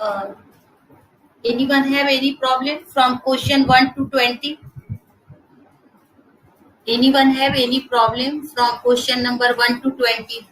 Uh, anyone have any problem from question 1 to 20? Anyone have any problem from question number 1 to 20?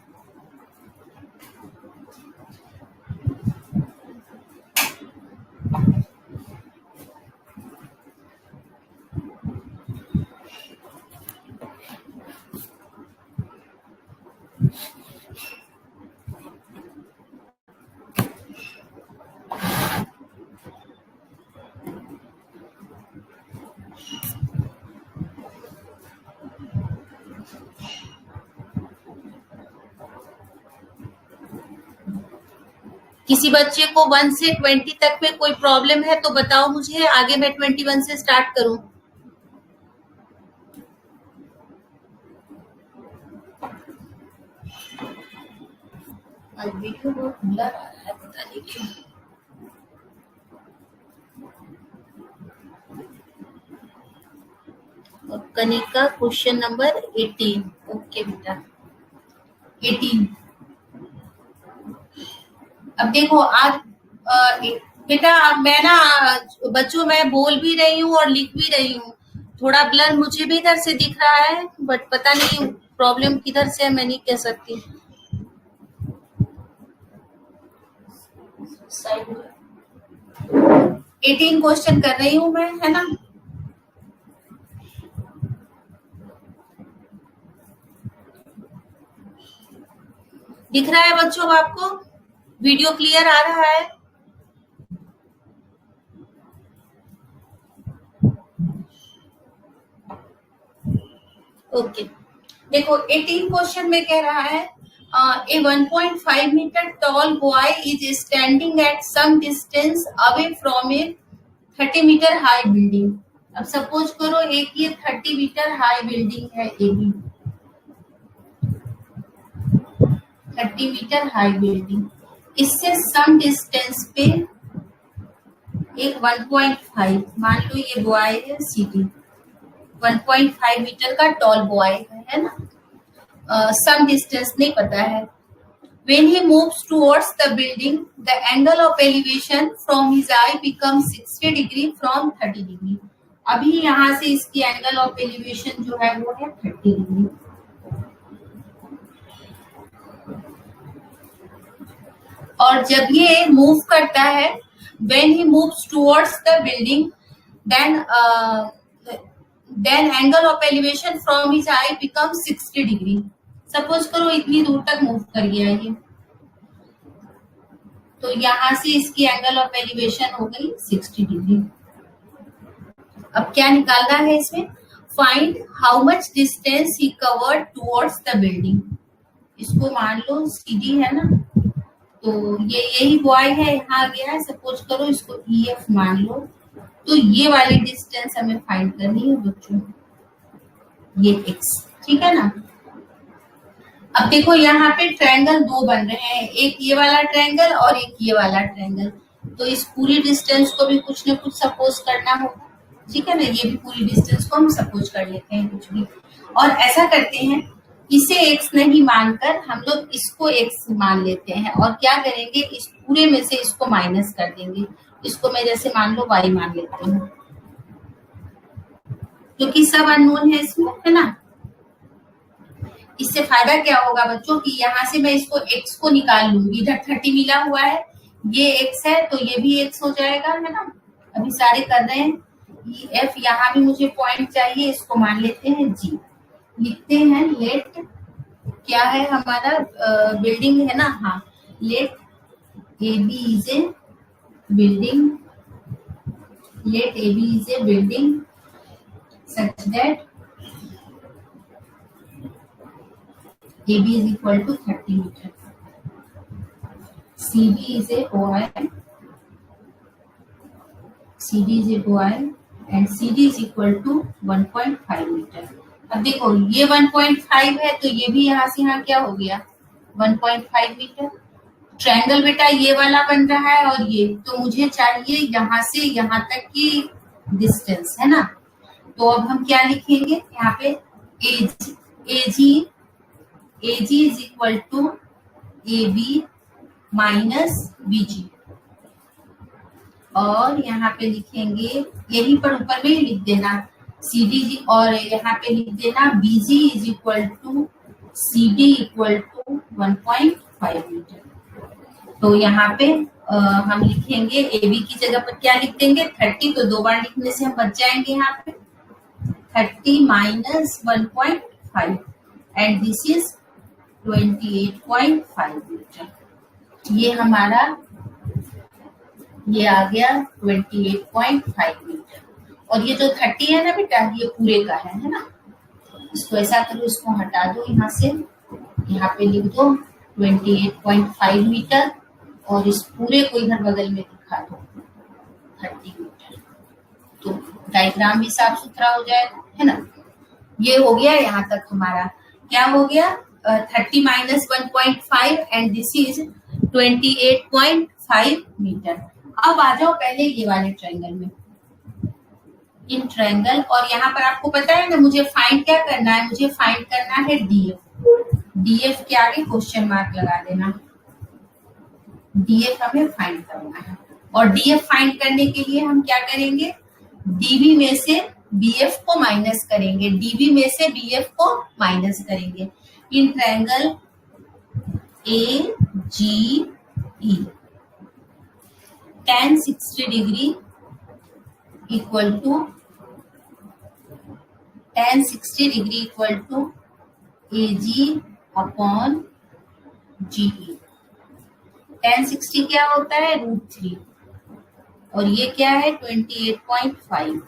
किसी बच्चे को 1 से 20 तक में कोई प्रॉब्लम है तो बताओ मुझे, आगे मैं 21 से स्टार्ट करूं। आज वीडियो बहुत खुला आ रहा है, पता नहीं क्यों। और कनिका क्वेश्चन नंबर 18। ओके बेटा 18। अब देखो आज बेटा मैं ना बच्चों मैं बोल भी रही हूँ और लिख भी रही हूँ, थोड़ा ब्लर मुझे भी इधर से दिख रहा है, बट पता नहीं प्रॉब्लम किधर से है, मैं नहीं कह सकती। 18 क्वेश्चन कर रही हूँ मैं, है ना। दिख रहा है बच्चों आपको? वीडियो क्लियर आ रहा है? ओके देखो 18 क्वेश्चन में कह रहा है a 1.5 meter tall boy is standing at some distance away from a 30 meter high building। अब सपोज करो एक ये 30 मीटर हाई बिल्डिंग है, A B 30 metre high building, इससे सम डिस्टेंस पे एक 1.5 मान लो ये बॉय है सी डी, 1.5 मीटर का टॉल बॉय है ना, सम डिस्टेंस नहीं पता है। When he moves towards the building, the angle of elevation from his eye becomes 60 degree from 30 degree। अभी यहाँ से इसकी एंगल ऑफ एलिवेशन जो है वो है 30 डिग्री। और जब ये मूव करता है, when he moves towards the building, then angle of elevation from his eye becomes 60 degree। Suppose करो इतनी दूर तक मूव कर गया ये, तो यहाँ से इसकी एंगल ऑफ एलिवेशन हो गई 60 डिग्री। अब क्या निकालना है इसमें? Find how much distance he covered towards the building. इसको मान लो सीडी है ना, तो ये यही बॉय है, यहाँ आ गया है, सपोज करो इसको EF मान लो, तो ये वाली डिस्टेंस हमें फाइंड करनी है बच्चों, ये x, ठीक है ना। अब देखो यहाँ पे ट्रायंगल दो बन रहे हैं, एक ये वाला ट्रायंगल और एक ये वाला ट्रायंगल, तो इस पूरी डिस्टेंस को भी कुछ न कुछ सपोज करना होगा, ठीक है ना। ये भी पूरी डिस्टेंस को हम सपोज कर लेते हैं कुछ भी, और ऐसा करते हैं इसे x नहीं मानकर हम लोग इसको x मान लेते हैं, और क्या करेंगे इस पूरे में से इसको माइनस कर देंगे, इसको मैं जैसे मान लो y मान लेती हूँ, क्योंकि सब अननोन है इसमें, है ना। इससे फायदा क्या होगा बच्चों कि यहाँ से मैं इसको x को निकाल लूंगी, इधर 30 मिला हुआ है, ये x है तो ये भी x हो जाएगा, है ना। अभी सारे कर रहे हैं, F यहाँ भी मुझे पॉइंट चाहिए, इसको मान लेते हैं G, लिखते हैं लेट क्या है हमारा बिल्डिंग है ना, हाँ, let A B is a building, let A B is a building such that AB is equal to 30 meter. CB is a OI. CD is a OI and CD is equal to 1.5 meter. अब देखो ये 1.5 है तो ये भी यहाँ से यहाँ क्या हो गया 1.5 मीटर। ट्रायंगल बेटा ये वाला बन रहा है और ये, तो मुझे चाहिए यहाँ से यहाँ तक की डिस्टेंस, है ना। तो अब हम क्या लिखेंगे यहाँ पे AG is equal to AB minus BG। और यहाँ पे लिखेंगे, यहीं पर ऊपर में ही लिख देना CDG, और यहाँ पे लिख देना BG is equal to CD equal to 1.5 metre. तो यहाँ पे हम लिखेंगे AB की जगह पर क्या लिख देंगे 30, तो 2 बार लिखने से हम बच जाएंगे यहाँ पे 30 minus 1.5 and this is 28.5 metre. ये हमारा ये आ गया 28.5 मीटर। और ये जो 30 है ना बेटा, ये पूरे का है ना। इसको ऐसा करो, इसको हटा दो यहाँ से, यहाँ पे लिख दो 28.5 मीटर और इस पूरे को इधर बगल में दिखा दो 30 मीटर। तो डायग्राम भी साफ सुथरा हो जाएगा, है ना। ये हो गया यहाँ तक हमारा, क्या हो गया 30 minus 1.5 and this is 28.5 metre. अब आ जाओ पहले ये वाले ट्रायंगल में, इन ट्रायंगल, और यहाँ पर आपको पता है ना मुझे फाइंड क्या करना है, मुझे फाइंड करना है DF के आगे क्वेश्चन मार्क लगा देना। DF हमें फाइंड करना है, और DF फाइंड करने के लिए हम क्या करेंगे, DB में से BF को माइनस करेंगे, DB में से BF को माइनस करेंगे। In triangle AGE tan 60 degree equal to tan 60 degree equal to AG upon GE। tan 60 क्या होता है √3 और ये क्या है 28.5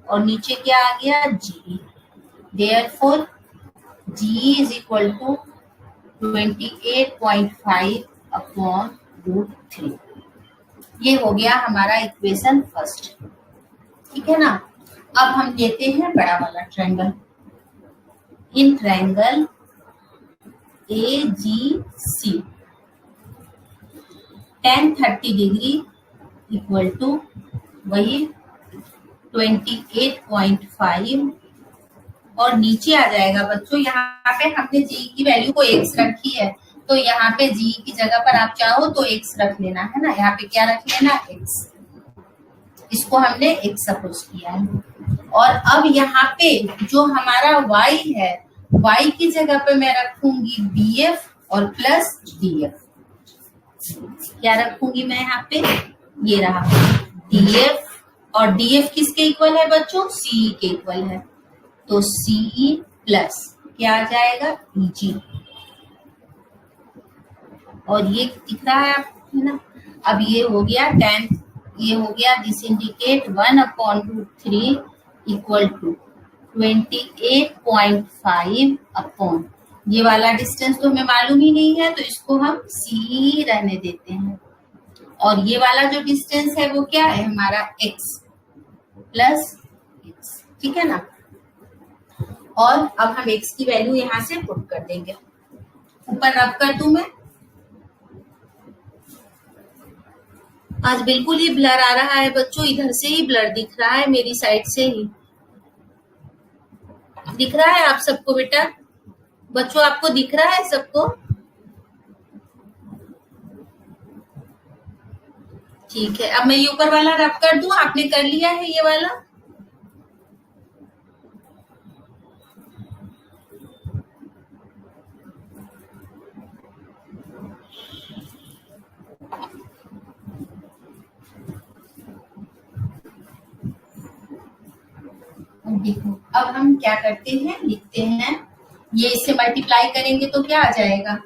और नीचे क्या आ गया GE। Therefore GE is equal to 28.5 upon √3। ये हो गया हमारा इक्वेशन फर्स्ट, ठीक है ना। अब हम लेते हैं बड़ा वाला triangle. In triangle AGC tan 30 degree equal to वही 28.5 और नीचे आ जाएगा बच्चों, यहाँ पे हमने जी की वैल्यू को x रखी है, तो यहाँ पे जी की जगह पर आप चाहो तो x रख लेना, है ना। यहाँ पे क्या रख लेना x, इसको हमने x सपोज किया है। और अब यहाँ पे जो हमारा y है, y की जगह पे मैं रखूंगी BF और प्लस DF। क्या रखूंगी मैं यहाँ पे, ये रहा DF, और DF किसके इक्वल है बच्चों, CE के इक्वल है, तो CE प्लस क्या आ जाएगा EG, और ये दिख रहा है आपको, है ना। अब ये हो गया tan, ये हो गया this indicate 1/√3 equal to 28.5 upon, ये वाला डिस्टेंस तो हमें मालूम ही नहीं है तो इसको हम CE रहने देते हैं, और ये वाला जो डिस्टेंस है वो क्या है हमारा x प्लस x, ठीक है ना। और अब हम x की वैल्यू यहाँ से पुट कर देंगे, ऊपर रब कर दूं मैं। आज बिल्कुल ही ब्लर आ रहा है बच्चों, इधर से ही ब्लर दिख रहा है, मेरी साइड से ही दिख रहा है आप सबको बेटा, बच्चों आपको दिख रहा है सबको, ठीक है। अब मैं ये ऊपर वाला रब कर दूं, आपने कर लिया है ये वाला, देखो। अब हम क्या करते हैं, लिखते हैं, ये इससे मल्टीप्लाई करेंगे तो क्या आ जाएगा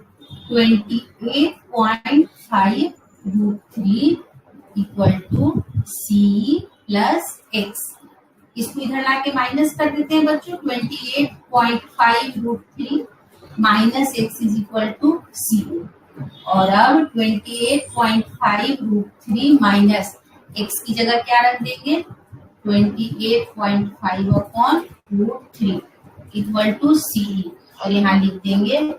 28.5√3 equal to CE plus x। इसको इधर लाके माइनस कर देते हैं बच्चों, 28.5√3 minus x is equal to CE, और अब 28.5√3 माइनस x की जगह क्या रख देंगे 28.5 अपॉन √3 इक्वल टू CE, और यहाँ लिख देंगे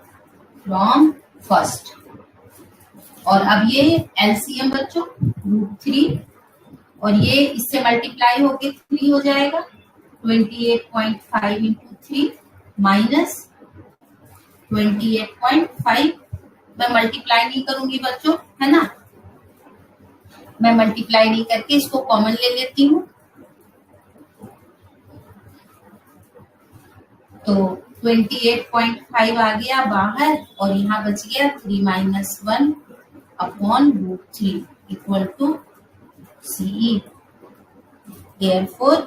फ्रॉम फर्स्ट। और अब ये LCM बच्चों √3 और ये इससे मल्टीप्लाई होके 3 हो जाएगा, 28.5 इंटू 3 माइनस 28.5, मैं मल्टीप्लाई नहीं करूंगी बच्चों, है ना, मैं मल्टीप्लाई नहीं करके इसको कॉमन ले लेती हूँ, तो 28.5 आ गया बाहर और यहाँ बच गया 3 - 1/√3 equal to CE. Therefore,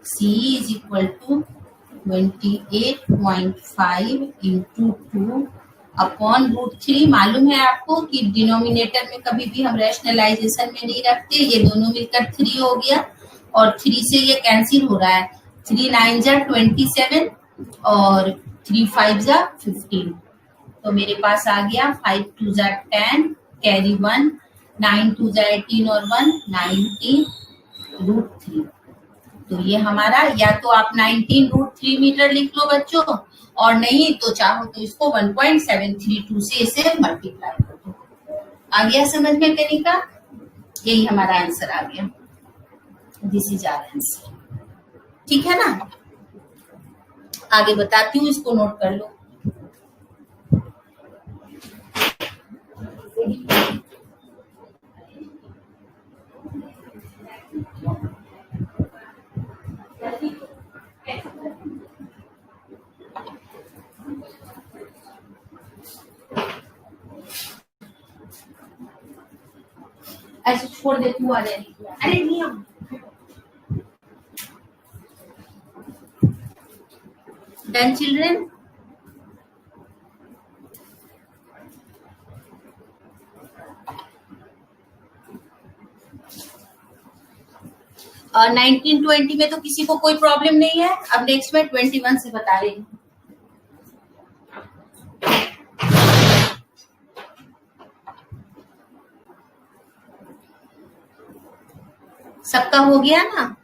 CE is equal to 28.5 into 2/√3. मालूम है आपको कि डिनोमिनेटर में कभी भी हम रैशनलाइजेशन में नहीं रखते, ये दोनों मिलकर 3 हो गया और 3 से ये कैंसिल हो रहा है, 3 9 जा 27 और 3 5 जा 15, तो मेरे पास आ गया 5 2 जा 10 कैरी 1, 9 2 जा 18 और 1 19√3. तो ये हमारा, या तो आप 19√3 मीटर लिख लो बच्चों, और नहीं तो चाहो तो इसको 1.732 से इसे मल्टीप्लाई कर दो. आ गया समझ में कनिका? यही हमारा आंसर आ गया. This is our answer. ठीक है ना? आगे बताती हूँ, इसको नोट कर लो. ऐसे छोड़ देती हूँ. अरे नहीं, डन चिल्ड्रन? और 1920 में तो किसी को कोई प्रॉब्लम नहीं है. अब नेक्स्ट में 21 से बता रही हूँ. सबका हो गया ना?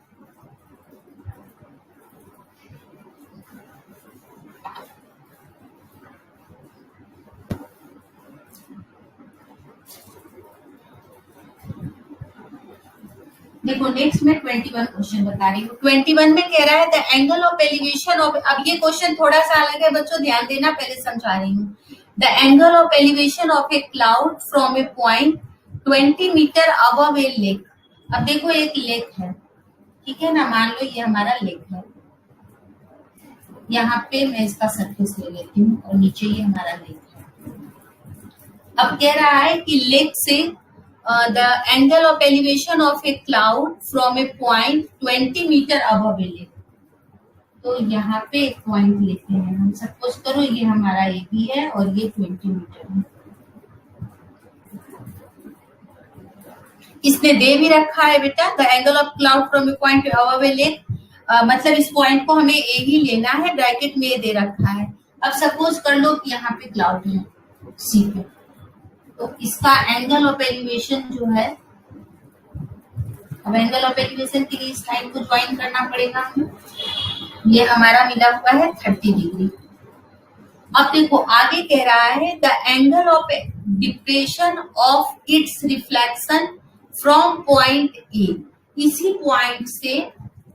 देखो नेक्स्ट में 21 क्वेश्चन बता रही हूँ. 21 में कह रहा है the angle of elevation of, अब ये क्वेश्चन थोड़ा सा अलग है बच्चों, ध्यान देना, पहले समझा रही हूँ. The angle of elevation of a cloud from a point 20 metre above a lake. अब देखो एक लेक है, ठीक है ना, मान लो ये हमारा लेक है. यहाँ पे मैं इसका सरफेस ले लेती हूँ और नीचे ये हमारा लेक है. अब कह रहा है कि लेक से the angle of elevation of a cloud from a point 20 metre above a lake. तो यहाँ पे एक पॉइंट लेते हैं हम. सपोज करो ये हमारा ए बी है और ये 20 मीटर है. इसने दे भी रखा है बेटा, the angle of cloud from a point above a lake, मतलब इस पॉइंट को हमें ए ही लेना है, ब्रैकेट में दे रखा है. अब सपोज कर लो कि यहाँ पे क्लाउड है सी पे, तो इसका एंगल ऑफ एलिवेशन जो है, अब एंगल ऑफ एलिवेशन के लिए इस लाइन को ज्वाइन करना पड़ेगा हमें. ये हमारा मिला हुआ है 30 डिग्री. अब देखो आगे कह रहा है the angle of depression of its reflection from point ए. इसी पॉइंट से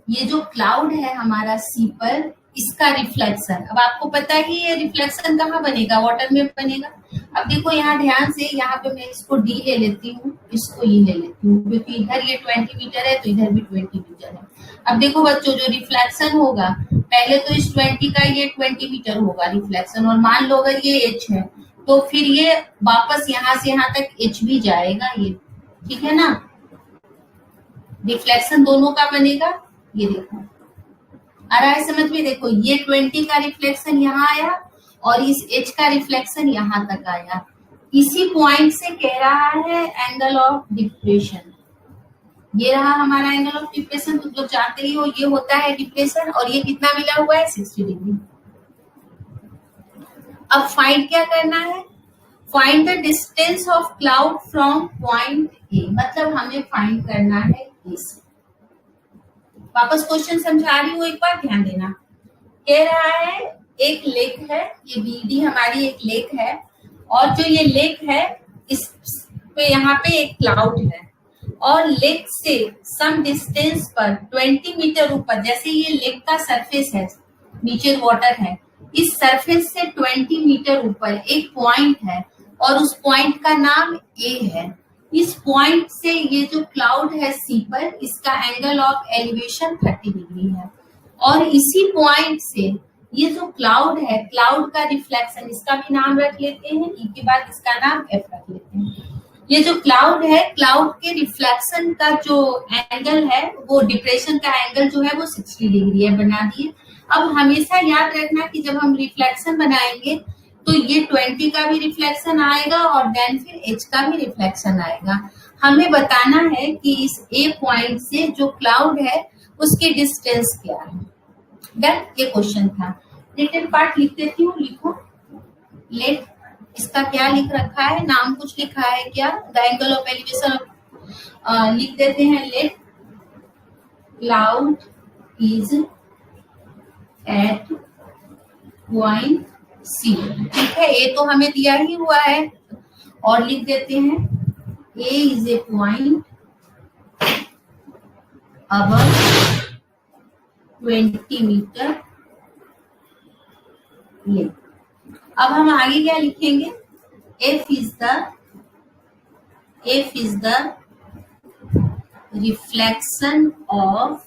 ये जो क्लाउड है हमारा सी पर, इसका रिफ्लेक्शन, अब आपको पता है कि ये रिफ्लेक्शन कहाँ बनेगा, वाटर में बनेगा. अब देखो यहाँ ध्यान से, यहाँ पे मैं इसको डी ले लेती हूँ, इसको ई ले लेती हूँ, क्योंकि इधर ये 20 मीटर है तो इधर भी 20 मीटर है. अब देखो बच्चों, जो रिफ्लेक्शन होगा, पहले तो इस 20 का ये 20 मीटर होगा रिफ्लेक्शन, और मान लो अगर ये एच है तो फिर ये वापस यहाँ से यहाँ तक एच भी जाएगा ये, ठीक है ना. रिफ्लेक्शन दोनों का बनेगा. ये देखो आ रहा है समझ में? देखो ये 20 का रिफ्लेक्शन यहाँ आया और इस एच का रिफ्लेक्शन यहाँ तक आया. इसी पॉइंट से कह रहा है एंगल ऑफ डिप्रेशन. ये रहा हमारा एंगल ऑफ डिप्रेशन. तुम लोग जानते ही हो ये होता है डिप्रेशन, और ये कितना मिला हुआ है 60 डिग्री. अब फाइंड क्या करना है? Find the distance of cloud from point ए, मतलब हमें फाइंड करना है ए से. वापस क्वेश्चन समझा रही हूँ, एक बार ध्यान देना. कह रहा है एक लेक है, ये बीडी हमारी एक लेक है, और जो ये लेक है इस पे यहाँ पे एक क्लाउड है, और लेक से सम डिस्टेंस पर 20 मीटर ऊपर, जैसे ये लेक का सरफेस है, नीचे वाटर है, इस सरफेस से 20 मीटर ऊपर एक पॉइंट है और उस पॉइंट का नाम ए है. इस पॉइंट से ये जो क्लाउड है सी पर, इसका एंगल ऑफ एलिवेशन 30 डिग्री है, और इसी पॉइंट से ये जो क्लाउड है, क्लाउड का रिफ्लेक्शन, इसका भी नाम रख लेते हैं, ई के बाद इसका नाम एफ रख लेते हैं। ये जो क्लाउड है, क्लाउड के रिफ्लेक्शन का जो एंगल है, वो डिप्रेशन का एंगल जो है वो 60 डिग्री है, बना दिए। अब हमेशा याद रखना कि जब हम रिफ्लेक्शन बनाएंगे तो ये 20 का भी रिफ्लेक्शन आएगा और देन फिर एच का भी रिफ्लेक्शन आएगा। हमें बताना है कि इस ए पॉइंट से जो क्लाउड है उसकी डिस्टेंस क्या है। डन, ये क्वेश्चन था। रिटन पार्ट लिख देती हूँ, लिखो। लेट, इसका क्या लिख रखा है, नाम कुछ लिखा है क्या? द एंगल ऑफ एलिवेशन लिख देते हैं। Let cloud is at point C, ठीक है। ए तो हमें दिया ही हुआ है, और लिख देते हैं A is a point above 20 metre ले। अब हम आगे क्या लिखेंगे? F is the reflection of,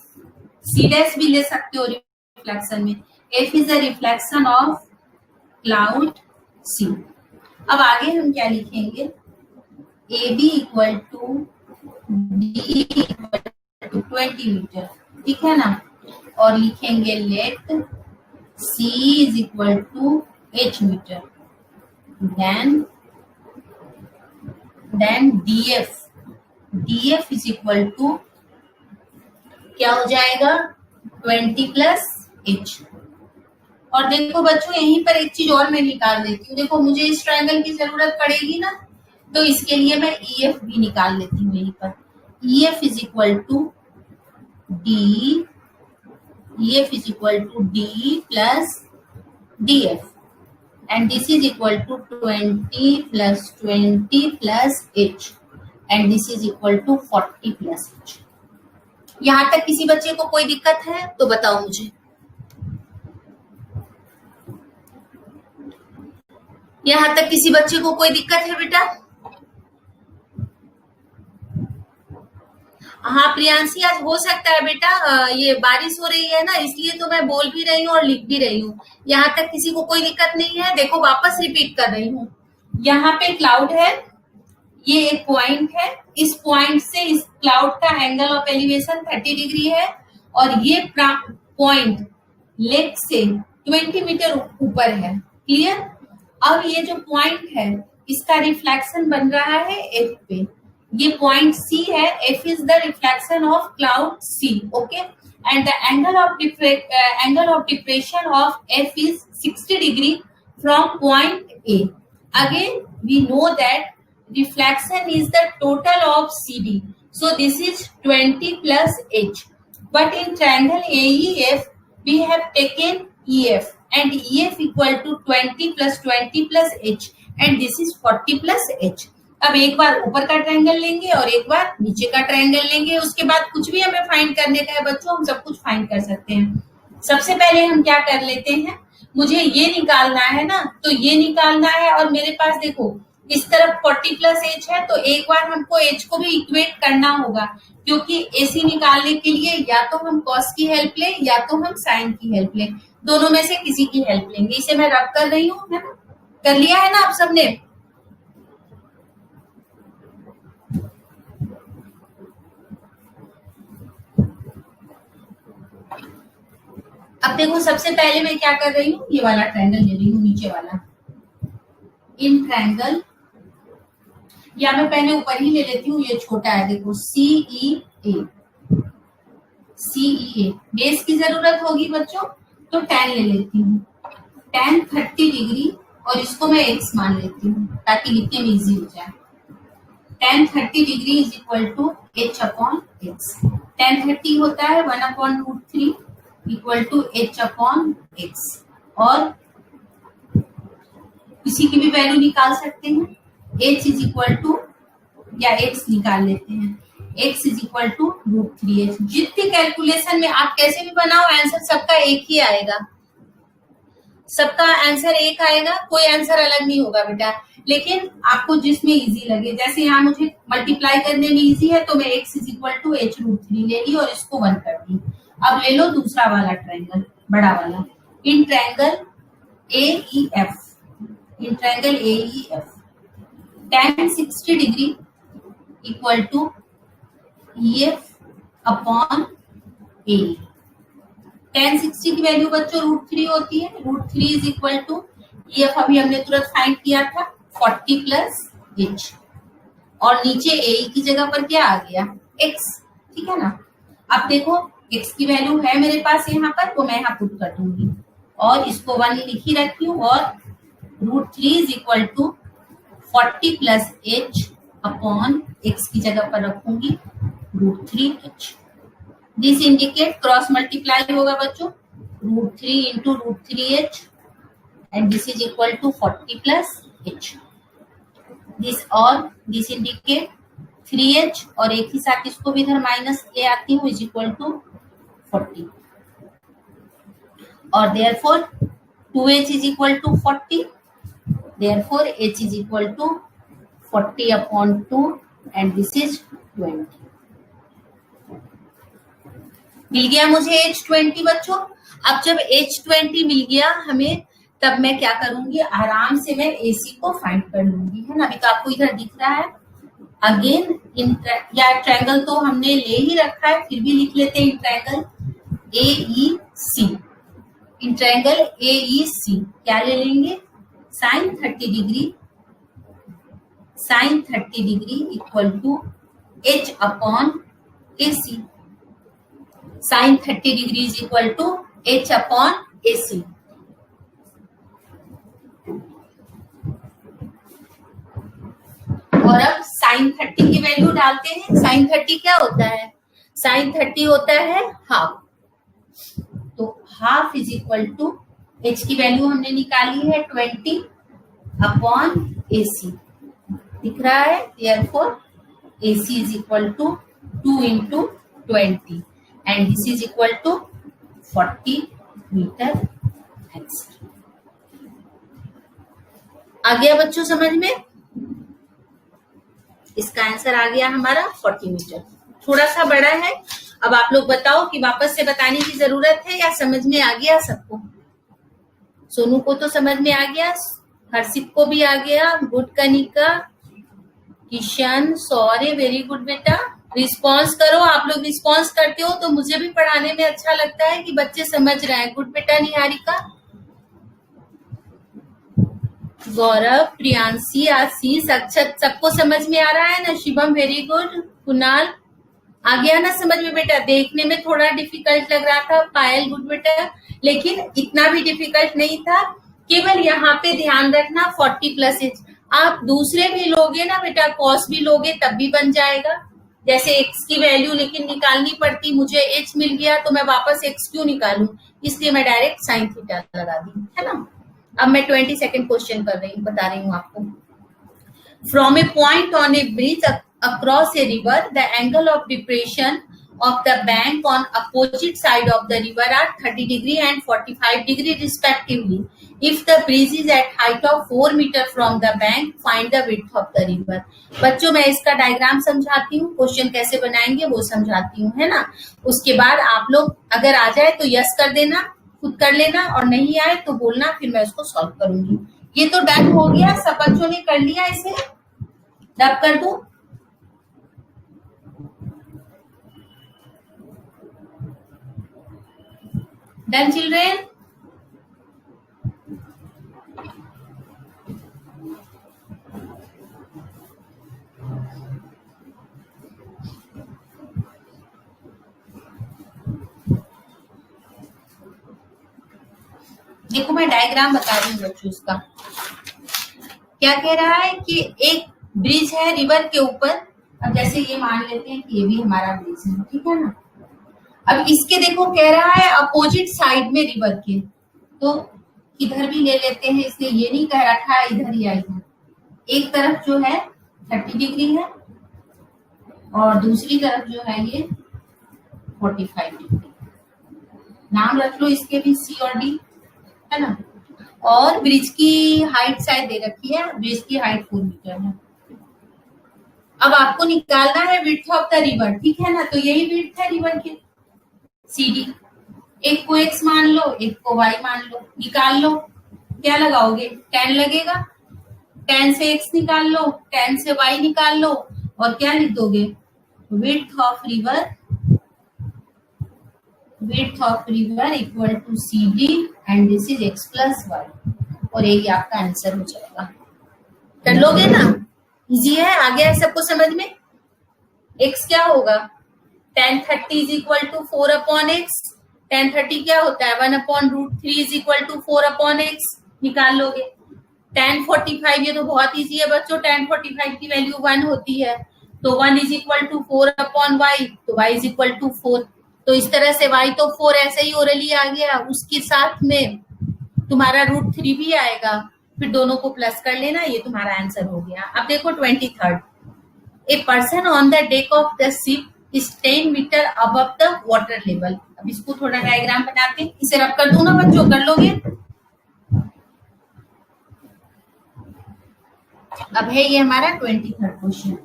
C dash भी ले सकते हो रिफ्लेक्शन में। F is the reflection of cloud C. अब आगे हम क्या लिखेंगे? A B equal to D equal to 20 metre, ठीक है ना। और लिखेंगे let C is equal to H metre, then DF is equal to क्या हो जाएगा? 20 प्लस एच। और देखो बच्चों, यहीं पर एक चीज और मैं निकाल देती हूँ। देखो, मुझे इस ट्रायंगल की जरूरत पड़ेगी ना, तो इसके लिए मैं ईएफ भी निकाल लेती हूँ यहीं पर। EF is equal to D plus DF, and this is equal to 20 plus 20 plus h, and this is equal to 40 plus h। यहाँ तक किसी बच्चे को कोई दिक्कत है तो बताओ मुझे। यहाँ तक किसी बच्चे को कोई दिक्कत है बेटा? हाँ प्रियांशी, आज हो सकता है बेटा, ये बारिश हो रही है ना, इसलिए तो मैं बोल भी रही हूँ और लिख भी रही हूँ। यहाँ तक किसी को कोई दिक्कत नहीं है? देखो, वापस रिपीट कर रही हूँ। यहाँ पे क्लाउड है, ये एक पॉइंट है, इस पॉइंट से इस क्लाउड का एंगल ऑफ एलिवेशन 30 डिग्री है, और ये पॉइंट लेक से 20 मीटर ऊपर है। क्लियर? अब ये जो पॉइंट है, इसका रिफ्लेक्शन बन रहा है एफ पे। ये पॉइंट सी है, F is the reflection of cloud C, okay. And the angle of depression of F is 60 degree from point A. Again we know that reflection is the total of CD, so this is 20 plus H, but in triangle AEF we have taken EF, and EF equal to 20 plus H, and this is 40 plus H। अब एक बार ऊपर का triangle लेंगे और एक बार नीचे का triangle लेंगे, उसके बाद कुछ भी हमें फाइंड करने का है बच्चों, हम सब कुछ फाइंड कर सकते हैं। सबसे पहले हम क्या कर लेते हैं, मुझे ये निकालना है ना, तो ये निकालना है, और मेरे पास देखो इस तरफ 40 प्लस एच है, तो एक बार हमको एच को भी इक्वेट करना होगा, क्योंकि एसी निकालने के लिए या तो हम कॉस की हेल्प लें या तो हम साइन की हेल्प लें, दोनों में से किसी की हेल्प लेंगे। इसे मैं रब कर रही हूँ, है ना? कर लिया है ना आप सबने? अब देखो, सबसे पहले मैं क्या कर रही हूँ, ये वाला ट्रायंगल ले रही हूँ, नीचे वाला। इन ट्रायंगल, या मैं पहले ऊपर ही ले लेती हूँ, ये छोटा है, देखो CEA। बेस की जरूरत होगी बच्चों, तो tan ले लेती हूँ, tan 30 डिग्री, और इसको मैं x मान लेती हूँ ताकि लिखने में इजी हो जाए। tan 30 degree is equal to h upon x। tan 30 होता है 1/√3 equal to h upon x, और किसी की भी वैल्यू निकाल सकते हैं। h इज इक्वल टू, या x निकाल लेते हैं, x is equal to √3h। जितनी कैलकुलेशन में आप कैसे भी बनाओ, आंसर सबका एक ही आएगा। सबका आंसर एक आएगा, कोई आंसर अलग नहीं होगा बेटा, लेकिन आपको जिसमें इजी लगे। जैसे यहाँ मुझे मल्टीप्लाई करने में इजी है तो मैं x is equal to h√3 ले ली और इसको 1 कर दी। अब ले लो दूसरा वाला ट्रायंगल, बड़ा वाला, in triangle AEF, in triangle AEF tan 60 degree equal to EF upon AE। tan 60 की वैल्यू बच्चों √3 होती है, √3 इज इक्वल टू EF अभी हमने तुरंत फाइंड किया था 40 प्लस H, और नीचे AE की जगह पर क्या आ गया X, ठीक है ना। अब देखो X की वैल्यू है मेरे पास यहाँ पर, तो मैं यहाँ पुट कर दूंगी और इसको 1 लिख ही रखी हूँ, और √3 is equal to 40 plus H upon X की जगह पर रखूंगी √3H। This indicate cross multiply होगा बच्चों, √3 into √3H and this is equal to 40 plus H। This indicate 3H और एक ही साथ इसको भी इधर माइनस ले आती हूँ, इज इक्वल टू 40, और therefore 2H is equal to 40, therefore H is equal to 40 upon 2 and this is 20। मिल गया मुझे H20 बच्चों। अब जब H20 मिल गया हमें, तब मैं क्या करूंगी, आराम से मैं AC को फाइंड कर लूंगी, है ना। अभी तो आपको इधर दिख रहा है, अगेन या ट्रायंगल तो हमने ले ही रखा है, फिर भी लिख लेते हैं in triangle AEC। In triangle AEC क्या ले लेंगे, sin 30 degree equal to H upon AC। sin 30 degree is equal to H upon AC। और अब sin 30 की वैल्यू डालते हैं। sin 30 क्या होता है, sin 30 होता है हाफ, तो half is equal to H की वैल्यू हमने निकाली है 20 अपॉन AC, दिख रहा है, therefore AC is equal to 2 into 20 and this is equal to 40 metre answer. आ गया बच्चों समझ में, इसका आंसर आ गया हमारा 40 मीटर। थोड़ा सा बड़ा है, अब आप लोग बताओ कि वापस से बताने की जरूरत है या समझ में आ गया सबको। सोनू को तो समझ में आ गया, हर्षित को भी आ गया, good Kanika, Kishan, sorry, very good बेटा। रिस्पॉन्स करो, आप लोग रिस्पॉन्स करते हो तो मुझे भी पढ़ाने में अच्छा लगता है कि बच्चे समझ रहे हैं। गुड बेटा निहारिका, गौरव, प्रियांशी, आशीष, अक्षत, सबको समझ में आ रहा है ना। शिवम वेरी गुड, कुणाल आ गया ना समझ में बेटा। देखने में थोड़ा डिफिकल्ट लग रहा था, पायल गुड बेटा, लेकिन इतना भी डिफिकल्ट नहीं था। केवल यहाँ पे ध्यान रखना 40 प्लस H। आप दूसरे भी लोगे ना बेटा, कॉस भी लोगे तब भी बन जाएगा। जैसे x की वैल्यू लेकिन निकालनी पड़ती, मुझे h मिल गया तो मैं वापस x क्यों निकालूं, इसलिए मैं डायरेक्ट साइन थीटा लगा दी, है ना। अब मैं 20 सेकेंड क्वेश्चन बता रही हूँ आपको। From a point on A bridge across a river, the angle of depression of the bank on opposite side of the river are 30 degree and 45 degree respectively. If the bridge is at height of 4 meter from the bank, find the width of the river. बच्चों मैं इसका diagram समझाती हूँ, question कैसे बनाएंगे वो समझाती हूँ, है ना। उसके बाद आप लोग अगर आ जाए तो यस कर देना, खुद कर लेना, और नहीं आए तो बोलना, फिर मैं उसको सॉल्व करूंगी। ये तो डन हो गया, सब बच्चों ने कर लिया, इसे डब कर दो। Done children? देखो मैं डायग्राम बता रही हूँ बच्चों इसका। क्या कह रहा है कि एक ब्रिज है रिवर के ऊपर। अब जैसे ये मान लेते हैं कि ये भी हमारा ब्रिज है, ठीक है ना। अब इसके देखो कह रहा है अपोजिट साइड में रिवर के, तो इधर भी ले लेते हैं, इसलिए ये नहीं कह रखा है इधर या इधर। एक तरफ जो है 30 डिग्री है और दूसरी तरफ जो है ये 45 डिग्री। नाम रख लो इसके भी C और D, है ना। और ब्रिज की हाइट शायद दे रखी है, ब्रिज की हाइट 4 मीटर है। अब आपको निकालना है विड्थ ऑफ द रिवर, ठीक है ना, तो यही विड्थ है रिवर की सीडी। एक को x मान लो, एक को y मान लो, निकाल लो। क्या लगाओगे, tan लगेगा, tan से x निकाल लो, tan से y निकाल लो, और क्या लिख दोगे, width of river equal to CD and this is x plus y, और यही आपका आंसर हो जाएगा। कर लोगे ना, इजी है, आ गया है सबको समझ में। x क्या होगा, tan 30 is equal to 4 upon x, tan 30 क्या होता है 1 upon root 3 is equal to 4 upon x, निकाल लोगे। tan 45 ये तो बहुत इजी है बच्चों, tan 45 की वैल्यू 1 होती है, तो 1 is equal to 4 upon y, तो y इज इक्वल टू 4। तो इस तरह से y तो 4 ऐसे ही ओरली आ गया, उसके साथ में तुम्हारा रूट 3 भी आएगा, फिर दोनों को प्लस कर लेना, ये तुम्हारा आंसर हो गया। अब देखो 23rd, a person on the deck of the ship is 10 metre above the water level. अब इसको थोड़ा डायग्राम बनाते हैं, इसे रब कर दूं ना बच्चों, कर लोगे। अब है ये हमारा 23rd क्वेश्चन।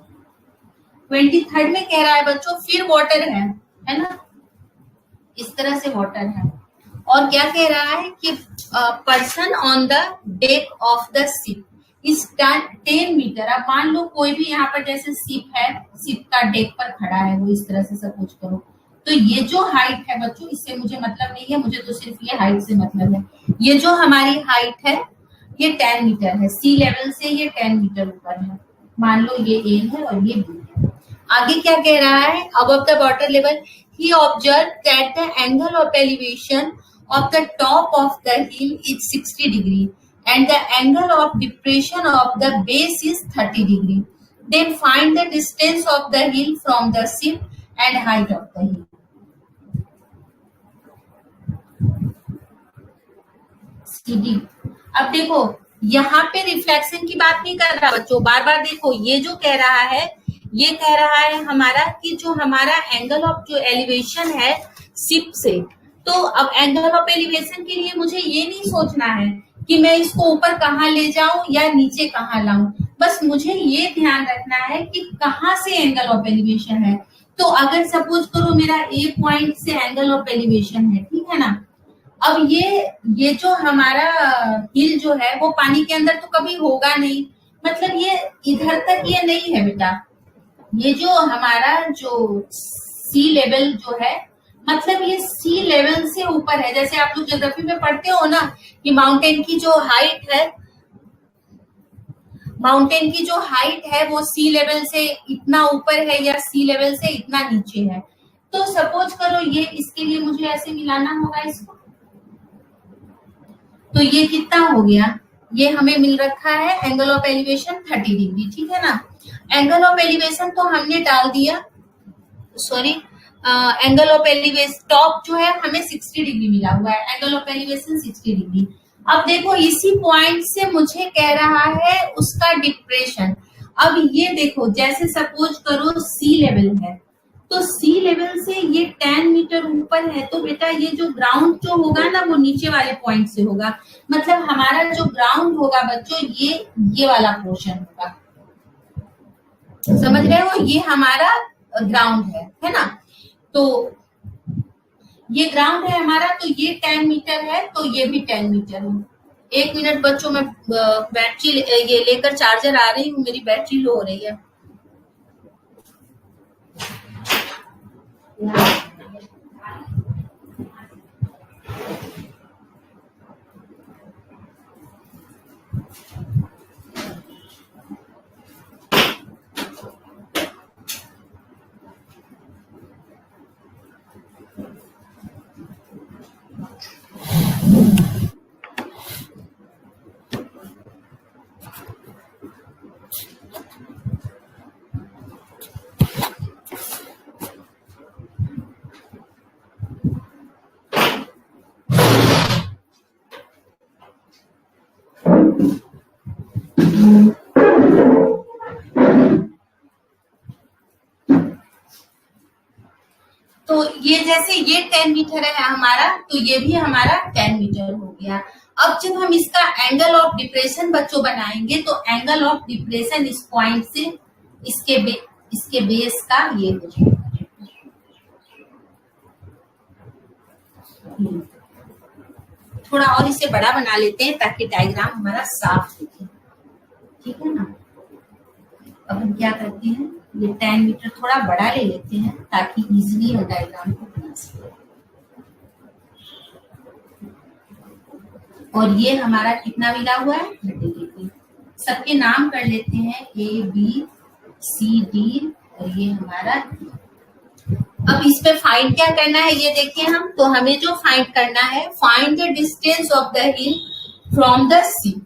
23rd में कह रहा है बच्चों फिर वाटर है ना, इस तरह से वाटर है, और क्या कह रहा है कि person on the deck of the ship is 10 metre. अब मान लो कोई भी यहाँ पर जैसे शिप है, शिप का डेक पर खड़ा है वो, इस तरह से सपोज करो, तो ये जो हाइट है बच्चों, इससे मुझे मतलब नहीं है, मुझे तो सिर्फ ये हाइट से मतलब है। ये जो हमारी हाइट है ये 10 मीटर है, सी लेवल से ये 10 मीटर ऊपर है, मान लो ये ए है और ये बी है। आगे क्या कह रहा है, above the water level he observe that the angle of elevation of the top of the hill is 60 degree and the angle of depression of the base is 30 degree. Then find the distance of the hill from the ship and height of the hill. CD. अब देखो यहाँ पे reflection की बात नहीं कर रहा बच्चों, बार बार देखो, ये जो कह रहा है, ये कह रहा है हमारा कि जो हमारा एंगल ऑफ जो एलिवेशन है शिप से, तो अब एंगल ऑफ एलिवेशन के लिए मुझे ये नहीं सोचना है कि मैं इसको ऊपर कहाँ ले जाऊं या नीचे कहाँ लाऊं, बस मुझे ये ध्यान रखना है कि कहाँ से एंगल ऑफ एलिवेशन है। तो अगर सपोज करो मेरा ए पॉइंट से एंगल ऑफ एलिवेशन है, ठीक है ना, अब ये जो हमारा हिल जो है वो पानी के अंदर तो कभी होगा नहीं, मतलब ये इधर तक ये नहीं है बेटा, ये जो हमारा जो सी लेवल जो है, मतलब ये सी लेवल से ऊपर है। जैसे आप लोग ज्योग्राफी में पढ़ते हो ना कि माउंटेन की जो हाइट है वो सी लेवल से इतना ऊपर है या सी लेवल से इतना नीचे है। तो सपोज करो ये, इसके लिए मुझे ऐसे मिलाना होगा इसको, तो ये कितना हो गया, ये हमें मिल रखा है एंगल ऑफ एलिवेशन 30 डिग्री, ठीक है ना। एंगल ऑफ एलिवेशन तो हमने डाल दिया, sorry, angle of elevation top जो है हमें 60 डिग्री मिला हुआ है, एंगल ऑफ एलिवेशन 60 डिग्री। अब देखो इसी पॉइंट से मुझे कह रहा है उसका डिप्रेशन। अब ये देखो जैसे सपोज करो सी लेवल है, तो सी लेवल से ये 10 मीटर ऊपर है, तो बेटा ये जो ग्राउंड जो होगा ना वो नीचे वाले पॉइंट से होगा, मतलब हमारा जो ग्राउंड होगा बच्चों ये वाला पोर्शन होगा, समझ रहे हो, ये हमारा ग्राउंड है ना। तो ये ग्राउंड है हमारा, तो ये 10 मीटर है, तो ये भी 10 मीटर है। 1 मिनट बच्चों, मैं बैटरी ये लेकर चार्जर आ रही हूँ, मेरी बैटरी लो हो रही है। तो ये जैसे ये 10 मीटर है हमारा, तो ये भी हमारा 10 मीटर हो गया। अब जब हम इसका एंगल ऑफ डिप्रेशन बच्चों बनाएंगे तो एंगल ऑफ डिप्रेशन इस पॉइंट से इसके बेस का ये हो जाएगा। थोड़ा और इसे बड़ा बना लेते हैं ताकि डायग्राम हमारा साफ दिखे, ठीक है ना। अब हम क्या करते हैं, ये 10 मीटर थोड़ा बड़ा ले लेते हैं ताकि इजीली हम डायग्राम को बना सकें। और ये हमारा कितना मिला हुआ है, 30 डिग्री। सबके नाम कर लेते हैं, ए बी सी डी, और ये हमारा। अब इस पे फाइंड क्या करना है ये देखिए हम, तो हमें जो फाइंड करना है, find the distance of the hill from the ship.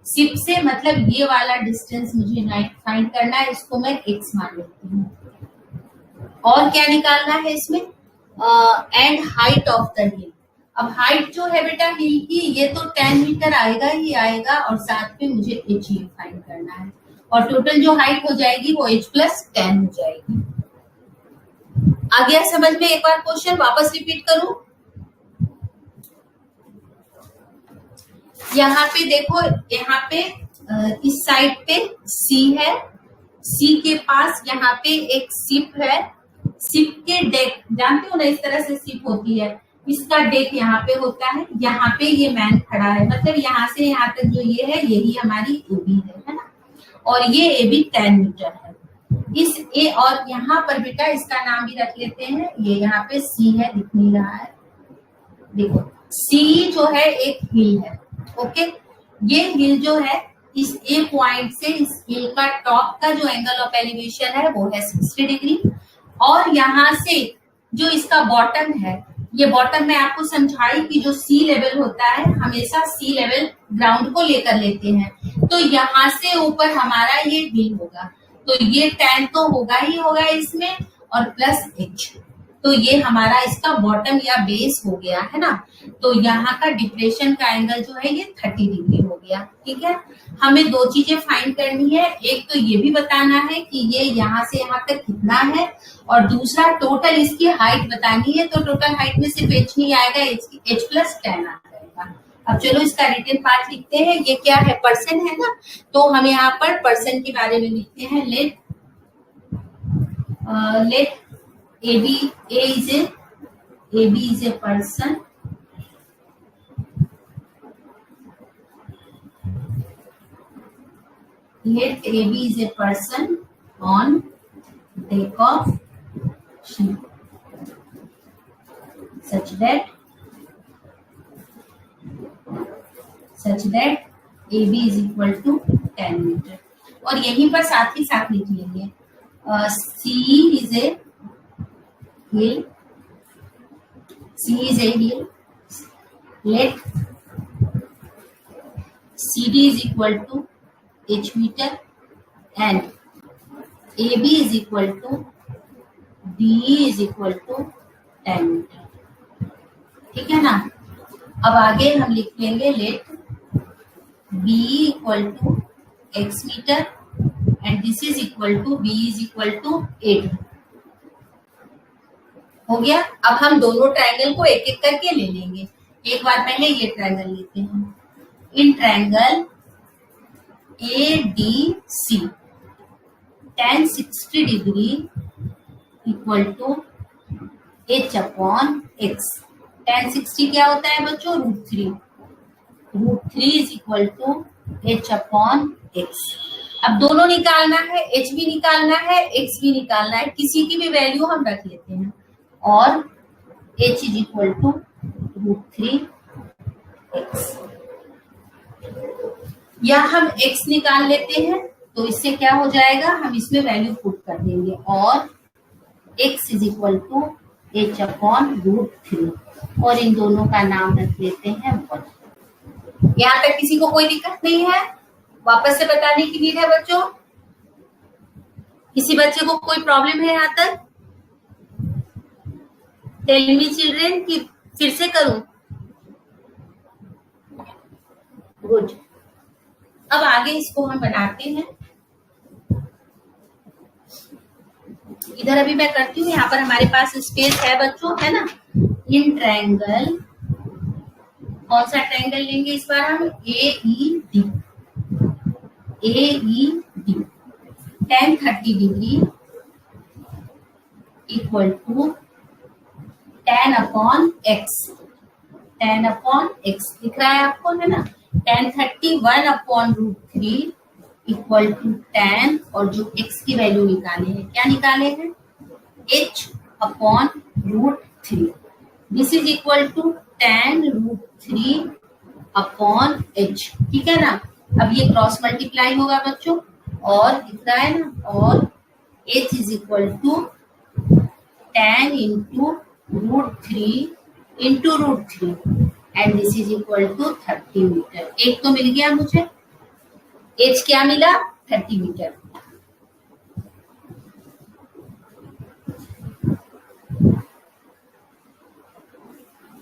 Ship से मतलब ये वाला डिस्टेंस मुझे फाइंड करना है, इसको मैं x मान लेती हूँ। और क्या निकालना है इसमें, एंड हाइट ऑफ द हिल। अब हाइट जो है बेटा हिल की, ये तो 10 मीटर आएगा ही आएगा, और साथ में मुझे h ये फाइंड करना है, और टोटल जो हाइट हो जाएगी वो h + 10 हो जाएगी। आ गया समझ में? एक बार क्वेश्चन वापस रिपीट करूं। यहाँ पे देखो, यहाँ पे इस साइड पे C है, C के पास यहाँ पे एक सिप है। सिप के डेक जानते हो ना, इस तरह से सिप होती है, इसका डेक यहाँ पे होता है। यहाँ पे ये मैन खड़ा है, मतलब यहाँ से यहाँ तक जो ये है यही हमारी AB है ना, और ये AB 10 मीटर है। इस ए और यहाँ पर बेटा इसका नाम भी रख लेते हैं, ये यहाँ पे C है, दिख नहीं रहा है, देखो C जो है एक हिल है, ओके। ये हिल जो है, इस ए पॉइंट से इस हिल का टॉप का जो एंगल ऑफ एलिवेशन है वो है 60 डिग्री, और यहाँ से जो इसका बॉटम है, ये बॉटम में आपको समझाई कि जो सी लेवल होता है हमेशा सी लेवल ग्राउंड को लेकर लेते हैं, तो यहाँ से ऊपर हमारा ये हिल होगा, तो ये 10 तो होगा ही होगा इसमें, और प्लस h, तो ये हमारा इसका बॉटम या बेस हो गया है ना। तो यहाँ का डिप्रेशन का एंगल जो है ये 30 डिग्री हो गया, ठीक है। हमें दो चीजें फाइंड करनी है, एक तो ये भी बताना है कि ये यहाँ से यहाँ तक कितना है, और दूसरा टोटल इसकी हाइट बतानी है। तो टोटल हाइट में सिर्फ h नहीं आएगा, h + 10 आ जाएगा। अब चलो इसका रिटन पार्ट लिखते हैं। ये क्या है, पर्सन है ना, तो हम यहाँ पर पर्सन के बारे में लिखते हैं। Let AB is a person let AB is a person on deck of ship such that AB is equal to 10 metre. और यहीं पर साथ ही साथ लिख लेंगे C is a hill, let CD is equal to h meter and AB is equal to DE is equal to 10 metre, ठीक है ना। अब आगे हम लिख लेंगे let BE equal to x metre and this is equal to B is equal to 8 हो गया। अब हम दोनों ट्रायंगल को एक एक करके ले लेंगे। एक बार पहले ये ट्रायंगल लेते हैं। In triangle ADC tan 60 degree equal to h/x। tan 60 क्या होता है बच्चों, √3। √3 इज इक्वल टू h/x। अब दोनों निकालना है, h भी निकालना है, x भी निकालना है, किसी की भी वैल्यू हम रख लेते हैं, और h is equal to √3x। या हम x निकाल लेते हैं, तो इससे क्या हो जाएगा, हम इसमें वैल्यू पुट कर देंगे, और x is equal to h/√3, और इन दोनों का नाम रख लेते हैं 1। यहाँ तक किसी को कोई दिक्कत नहीं है? वापस से बताने की नीड है बच्चों? किसी बच्चे को कोई प्रॉब्लम है यहाँ तक? टेल मी चिल्ड्रेन, कि फिर से करूं? गुड। अब आगे इसको हम बनाते हैं। इधर अभी मैं करती हूँ, यहाँ पर हमारे पास स्पेस है बच्चों, है ना। इन ट्रायंगल कौन सा ट्रायंगल लेंगे इस बार हम? AED। AED tan 30 degree equal to tan upon x। tan upon x दिख रहा है आपको, है ना? tan 31 upon √3 equal to tan, और जो x की वैल्यू निकाले हैं, क्या निकाले हैं? h upon √3। This is equal to tan √3 upon h। ठीक है ना? अब ये क्रॉस मल्टीप्लाई होगा बच्चों, और दिख रहा है ना, और h is equal to tan into √3 into √3 and this is equal to 30 metre. एक तो मिल गया मुझे, h क्या मिला? 30 मीटर।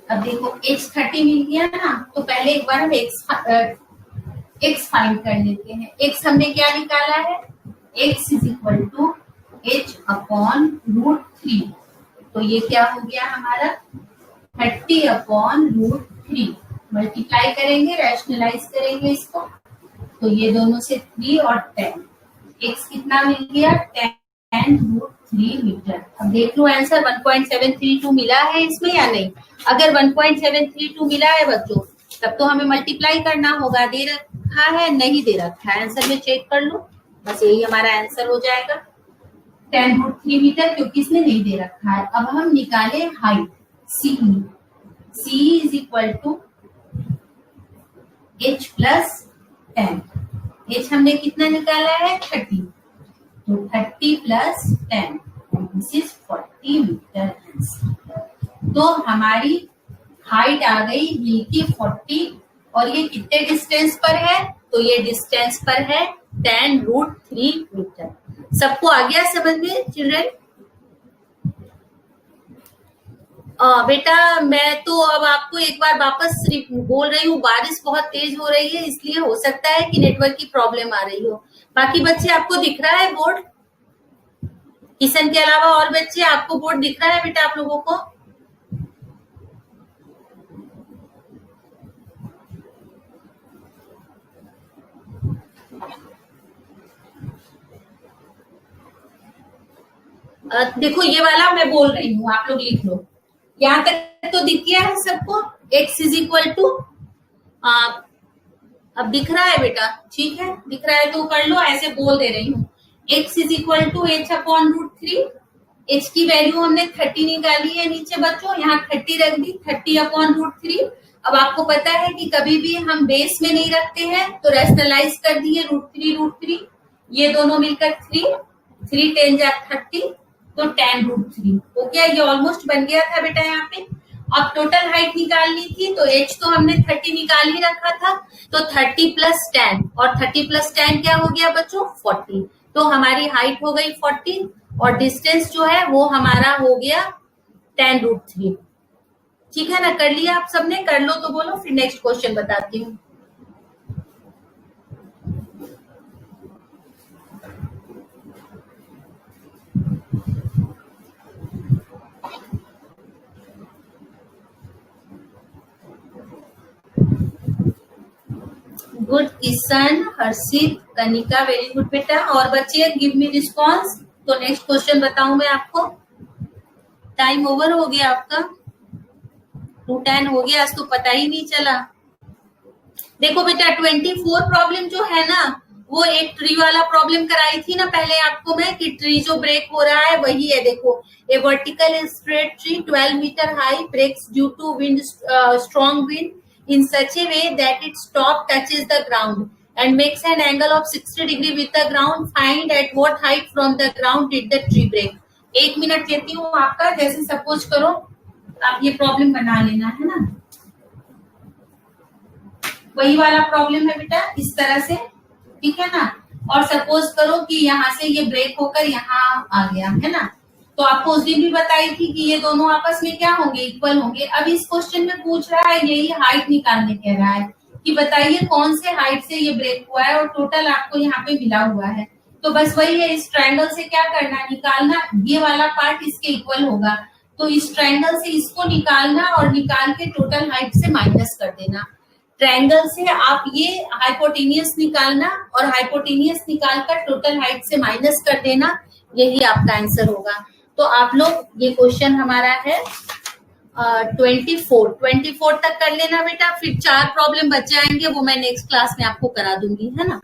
अब देखो h 30 मिल गया ना, तो पहले एक बार हम x फाइंड कर लेते हैं। x हमने क्या निकाला है? x is equal to h upon √3। तो ये क्या हो गया हमारा? 30 अपॉन √3। मल्टीप्लाई करेंगे, रैशनलाइज करेंगे इसको, तो ये दोनों से 3 और 10। x कितना मिल गया? 10 √3 मीटर। अब देख लो आंसर 1.732 मिला है इसमें या नहीं? अगर 1.732 मिला है बच्चों, तब तो हमें मल्टीप्लाई करना होगा। दे रखा है? नहीं दे रखा है। आंसर में चेक कर लो, बस यही हमारा आंसर हो जाएगा, 10 √3 मीटर, क्योंकि इसमें नहीं दे रखा है। अब हम निकाले height C। C is equal to h plus 10। h हमने कितना निकाला है? 30। तो 30 प्लस 10 दिस इज 40 मीटर। तो हमारी हाइट आ गई हिल की 40, और ये कितने डिस्टेंस पर है? तो ये डिस्टेंस पर है 10 √3 मीटर। सबको आ गया समझ में चिल्ड्रन? बेटा मैं तो अब आपको एक बार वापस बोल रही हूँ, बारिश बहुत तेज हो रही है, इसलिए हो सकता है कि नेटवर्क की प्रॉब्लम आ रही हो। बाकी बच्चे आपको दिख रहा है बोर्ड? किशन के अलावा और बच्चे आपको बोर्ड दिख रहा है बेटा आप लोगों को? देखो ये वाला मैं बोल रही हूँ, आप लोग लिख लो। यहाँ तक तो दिख गया है सबको? x इज इक्वल टू, अब दिख रहा है बेटा? ठीक है, दिख रहा है तो कर लो, ऐसे बोल दे रही हूँ। x is equal to h upon √3। h की वैल्यू हमने 30 निकाली है नीचे बच्चों, यहाँ 30 रख दी, 30 अपॉन √3। अब आपको पता है कि कभी भी हम बेस में नहीं रखते हैं, तो रैशनलाइज कर दिए √3, ये दोनों मिलकर 3 10 जा 30, तो tan √3 हो गया। ये ऑलमोस्ट बन गया था बेटा यहाँ पे। अब टोटल हाइट निकालनी थी, तो h तो हमने 30 निकाल ही रखा था, तो 30 प्लस 10, और 30 प्लस 10 क्या हो गया बच्चों? 40। तो हमारी हाइट हो गई 40, और डिस्टेंस जो है वो हमारा हो गया tan √3। ठीक है ना? कर लिया आप सबने? कर लो तो बोलो, फिर नेक्स्ट क्वेश्चन बताती हूँ। गुड किशन, हर्षित, कनिका, वेरी गुड बेटा। और बच्चे गिव मी रिस्पॉन्स। तो नेक्स्ट क्वेश्चन बताऊं मैं आपको? टाइम ओवर हो गया आपका, 2:10 हो गया, आज तो पता ही नहीं चला। देखो बेटा 24 प्रॉब्लम जो है ना, वो एक ट्री वाला प्रॉब्लम कराई थी ना पहले आपको मैं, कि ट्री जो ब्रेक हो रहा है वही है। देखो, a vertical straight tree 12 metre high breaks due to wind, strong wind in such a way that its top touches the ground and makes an angle of 60 degree with the ground. Find at what height from the ground did the tree break. 1 minute लेती हूँ आपका। जैसे suppose करो आप ये problem बना लेना, है ना? वही वाला प्रॉब्लम है बेटा, इस तरह से, ठीक है ना? और सपोज करो कि यहाँ से ये ब्रेक होकर यहाँ आ गया, है ना? तो आपको उस दिन भी बताई थी कि ये दोनों आपस में क्या होंगे? इक्वल होंगे। अब इस क्वेश्चन में पूछ रहा है, यही हाइट निकालने कह रहा है कि बताइए कौन से हाइट से ये ब्रेक हुआ है, और टोटल आपको यहाँ पे मिला हुआ है। तो बस वही है, इस ट्रायंगल से क्या करना, निकालना, ये वाला पार्ट इसके इक्वल होगा। तो इस ट्रायंगल से इसको निकालना और निकाल के टोटल हाइट से माइनस कर देना। ट्रायंगल से आप ये हाइपोटेनियस निकालना और हाइपोटेनियस निकालकर टोटल हाइट से माइनस कर देना, यही आपका आंसर होगा। तो आप लोग ये क्वेश्चन हमारा है 24 तक कर लेना बेटा, फिर 4 प्रॉब्लम बच जाएंगे, वो मैं नेक्स्ट क्लास में आपको करा दूंगी, है ना।